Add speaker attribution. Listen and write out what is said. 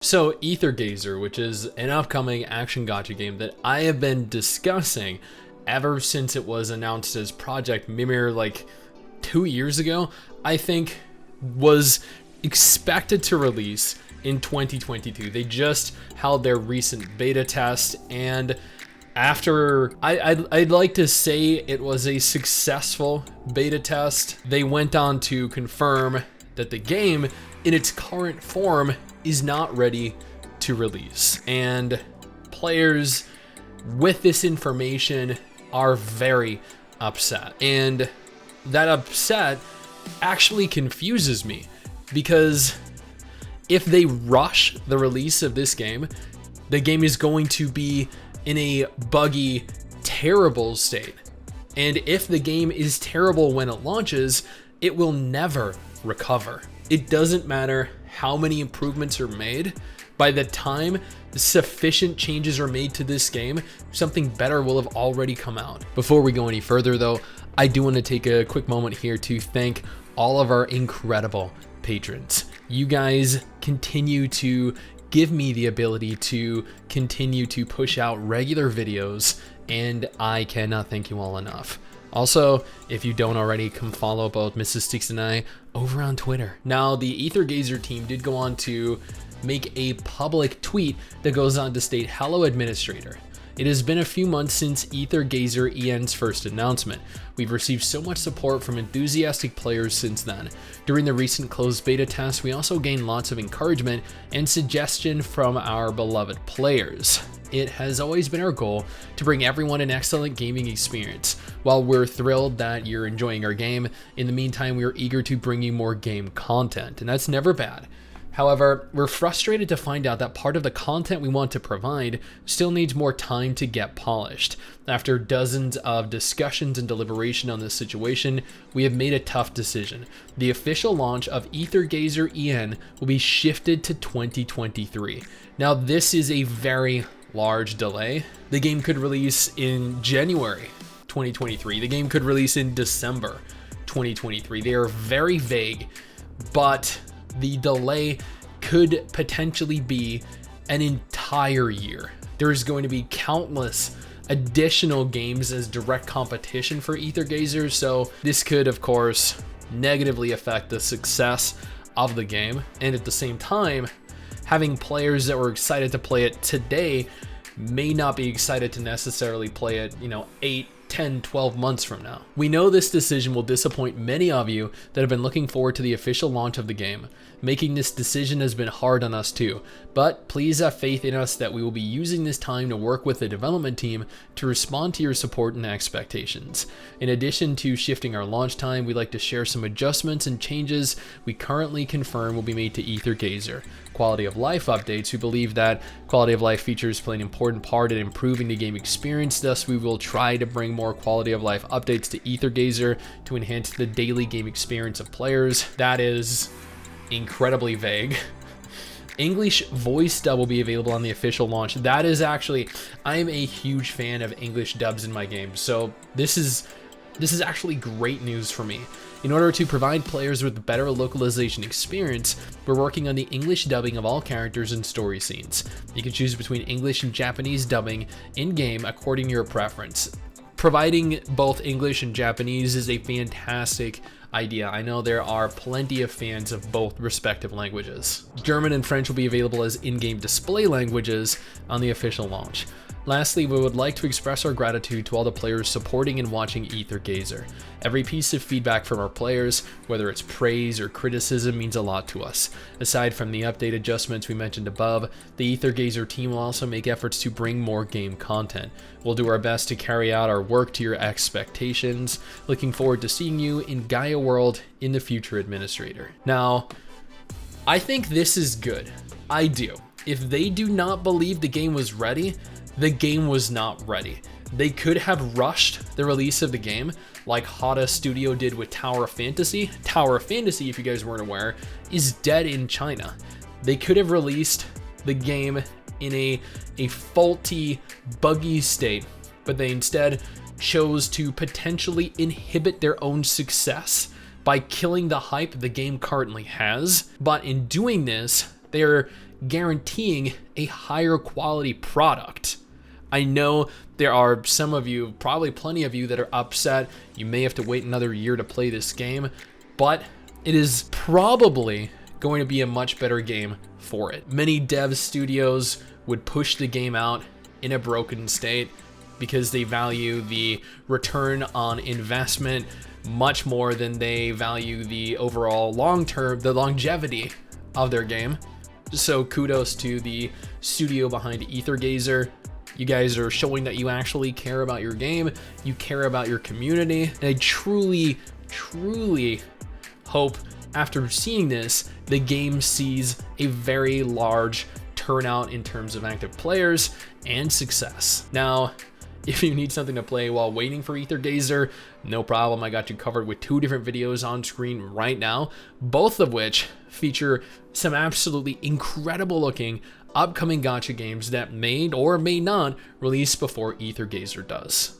Speaker 1: So Aether, which is an upcoming action gacha game that I have been discussing ever since it was announced as Project Mimir like 2 years ago, I think was expected to release in 2022. They just held their recent beta test, and after I'd like to say it was a successful beta test, they went on to confirm that the game in its current form is not ready to release, and players with this information are very upset, and that upset actually confuses me, because if they rush the release of this game, the game is going to be in a buggy, terrible state, and if the game is terrible when it launches, it will never recover. It doesn't matter how many improvements are made. By the time sufficient changes are made to this game, something better will have already come out. Before we go any further though, I do want to take a quick moment here to thank all of our incredible patrons. You guys continue to give me the ability to continue to push out regular videos, and I cannot thank you all enough. Also, if you don't already, come follow both Mrs. Stix and I over on Twitter. Now, the Aether team did go on to make a public tweet that goes on to state, "Hello, Administrator. It has been a few months since Aether EN's first announcement. We've received so much support from enthusiastic players since then. During the recent closed beta test, we also gained lots of encouragement and suggestion from our beloved players. It has always been our goal to bring everyone an excellent gaming experience. While we're thrilled that you're enjoying our game, in the meantime, we are eager to bring you more game content, and that's never bad. However, we're frustrated to find out that part of the content we want to provide still needs more time to get polished. After dozens of discussions and deliberation on this situation, we have made a tough decision. The official launch of Aether EN will be shifted to 2023. Now, this is a very large delay. The game could release in January 2023. The game could release in December 2023. They are very vague, but the delay could potentially be an entire year. There's going to be countless additional games as direct competition for Aether, so this could, of course, negatively affect the success of the game, and at the same time, having players that were excited to play it today may not be excited to necessarily play it, 8, 10, 12 months from now. We know this decision will disappoint many of you that have been looking forward to the official launch of the game. Making this decision has been hard on us too, but please have faith in us that we will be using this time to work with the development team to respond to your support and expectations. In addition to shifting our launch time, we'd like to share some adjustments and changes we currently confirm will be made to Aether. Quality of life updates. We believe that quality of life features play an important part in improving the game experience, thus we will try to bring more quality of life updates to Aether to enhance the daily game experience of players. That is incredibly vague. English voice dub will be available on the official launch. That is actually, I'm a huge fan of English dubs in my games, so this is actually great news for me. In order to provide players with a better localization experience, we're working on the English dubbing of all characters and story scenes. You can choose between English and Japanese dubbing in-game according to your preference. Providing both English and Japanese is a fantastic idea. I know there are plenty of fans of both respective languages. German and French will be available as in-game display languages on the official launch. Lastly, we would like to express our gratitude to all the players supporting and watching Aether. Every piece of feedback from our players, whether it's praise or criticism, means a lot to us. Aside from the update adjustments we mentioned above, the Aether team will also make efforts to bring more game content. We'll do our best to carry out our work to your expectations. Looking forward to seeing you in Gaia World in the future, Administrator. Now, I think this is good. I do. If they do not believe the game was ready, the game was not ready. They could have rushed the release of the game like Hada Studio did with Tower of Fantasy. Tower of Fantasy, if you guys weren't aware, is dead in China. They could have released the game in a faulty, buggy state, but they instead chose to potentially inhibit their own success by killing the hype the game currently has. But in doing this, they're guaranteeing a higher quality product. I know there are some of you, probably plenty of you, that are upset. You may have to wait another year to play this game, but it is probably going to be a much better game for it. Many dev studios would push the game out in a broken state because they value the return on investment much more than they value the overall the longevity of their game. So kudos to the studio behind Aether. You guys are showing that you actually care about your game, you care about your community, and I truly hope after seeing this, the game sees a very large turnout in terms of active players and success. Now, if you need something to play while waiting for Aether, no problem. I got you covered with 2 different videos on screen right now, both of which feature some absolutely incredible looking upcoming gacha games that may or may not release before Aether does.